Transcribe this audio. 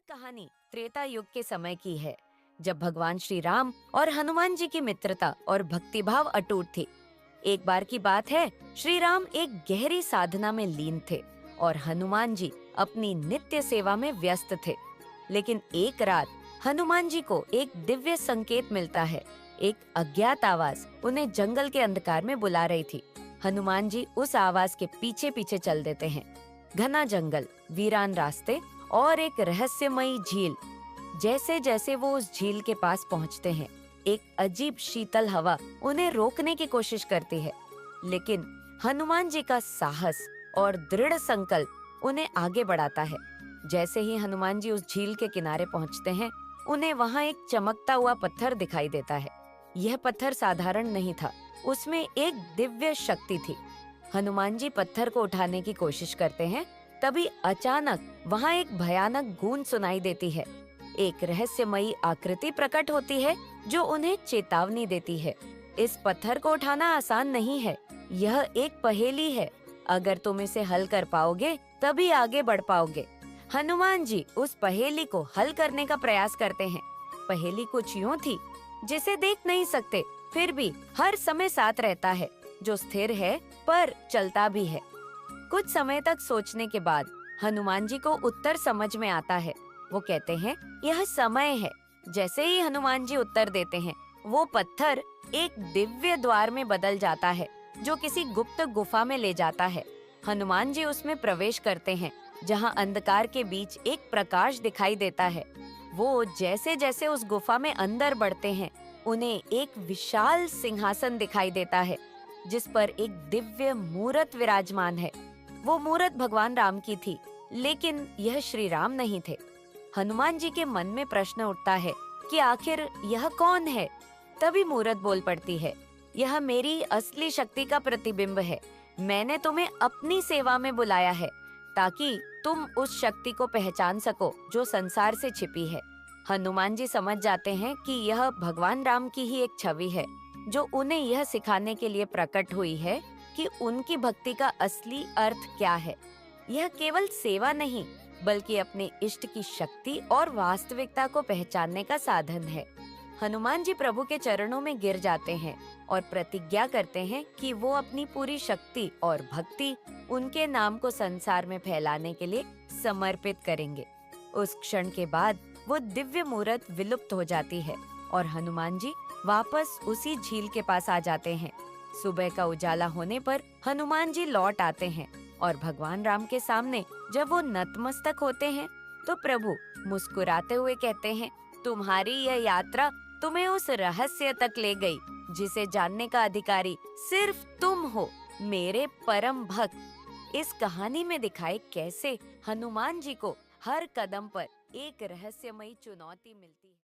कहानी त्रेता युग के समय की है, जब भगवान श्री राम और हनुमान जी की मित्रता और भक्तिभाव अटूट थी। एक बार की बात है, श्री राम एक गहरी साधना में लीन थे और हनुमान जी अपनी नित्य सेवा में व्यस्त थे। लेकिन एक रात हनुमान जी को एक दिव्य संकेत मिलता है। एक अज्ञात आवाज उन्हें जंगल के अंधकार में बुला रही थी। हनुमान जी उस आवाज के पीछे पीछे चल देते हैं। घना जंगल, वीरान रास्ते और एक रहस्यमयी झील। जैसे जैसे वो उस झील के पास पहुंचते हैं, एक अजीब शीतल हवा उन्हें रोकने की कोशिश करती है। लेकिन हनुमान जी का साहस और दृढ़ संकल्प उन्हें आगे बढ़ाता है। जैसे ही हनुमान जी उस झील के किनारे पहुंचते हैं, उन्हें वहां एक चमकता हुआ पत्थर दिखाई देता है। यह पत्थर साधारण नहीं था, उसमें एक दिव्य शक्ति थी। हनुमान जी पत्थर को उठाने की कोशिश करते हैं, तभी अचानक वहां एक भयानक गूंज सुनाई देती है। एक रहस्यमयी आकृति प्रकट होती है जो उन्हें चेतावनी देती है। इस पत्थर को उठाना आसान नहीं है, यह एक पहेली है। अगर तुम इसे हल कर पाओगे तभी आगे बढ़ पाओगे। हनुमान जी उस पहेली को हल करने का प्रयास करते हैं। पहेली कुछ यूं थी, जिसे देख नहीं सकते फिर भी हर समय साथ रहता है, जो स्थिर है पर चलता भी है। कुछ समय तक सोचने के बाद हनुमान जी को उत्तर समझ में आता है। वो कहते हैं, यह समय है। जैसे ही हनुमान जी उत्तर देते हैं, वो पत्थर एक दिव्य द्वार में बदल जाता है, जो किसी गुप्त गुफा में ले जाता है। हनुमान जी उसमें प्रवेश करते हैं, जहां अंधकार के बीच एक प्रकाश दिखाई देता है। वो जैसे जैसे उस गुफा में अंदर बढ़ते हैं, उन्हें एक विशाल सिंहासन दिखाई देता है, जिस पर एक दिव्य मूरत विराजमान है। वो मूरत भगवान राम की थी, लेकिन यह श्री राम नहीं थे। हनुमान जी के मन में प्रश्न उठता है कि आखिर यह कौन है? तभी मूरत बोल पड़ती है, यह मेरी असली शक्ति का प्रतिबिंब है। मैंने तुम्हें अपनी सेवा में बुलाया है, ताकि तुम उस शक्ति को पहचान सको जो संसार से छिपी है। हनुमान जी समझ जाते हैं कि यह भगवान राम की ही एक छवि है, जो उन्हें यह सिखाने के लिए प्रकट हुई है कि उनकी भक्ति का असली अर्थ क्या है। यह केवल सेवा नहीं, बल्कि अपने इष्ट की शक्ति और वास्तविकता को पहचानने का साधन है। हनुमान जी प्रभु के चरणों में गिर जाते हैं और प्रतिज्ञा करते हैं कि वो अपनी पूरी शक्ति और भक्ति उनके नाम को संसार में फैलाने के लिए समर्पित करेंगे। उस क्षण के बाद वो दिव्य मूरत विलुप्त हो जाती है और हनुमान जी वापस उसी झील के पास आ जाते हैं। सुबह का उजाला होने पर हनुमान जी लौट आते हैं और भगवान राम के सामने जब वो नतमस्तक होते हैं, तो प्रभु मुस्कुराते हुए कहते हैं, तुम्हारी यह यात्रा तुम्हें उस रहस्य तक ले गई, जिसे जानने का अधिकारी सिर्फ तुम हो, मेरे परम भक्त। इस कहानी में दिखाए कैसे हनुमान जी को हर कदम पर एक रहस्यमयी चुनौती मिलती है।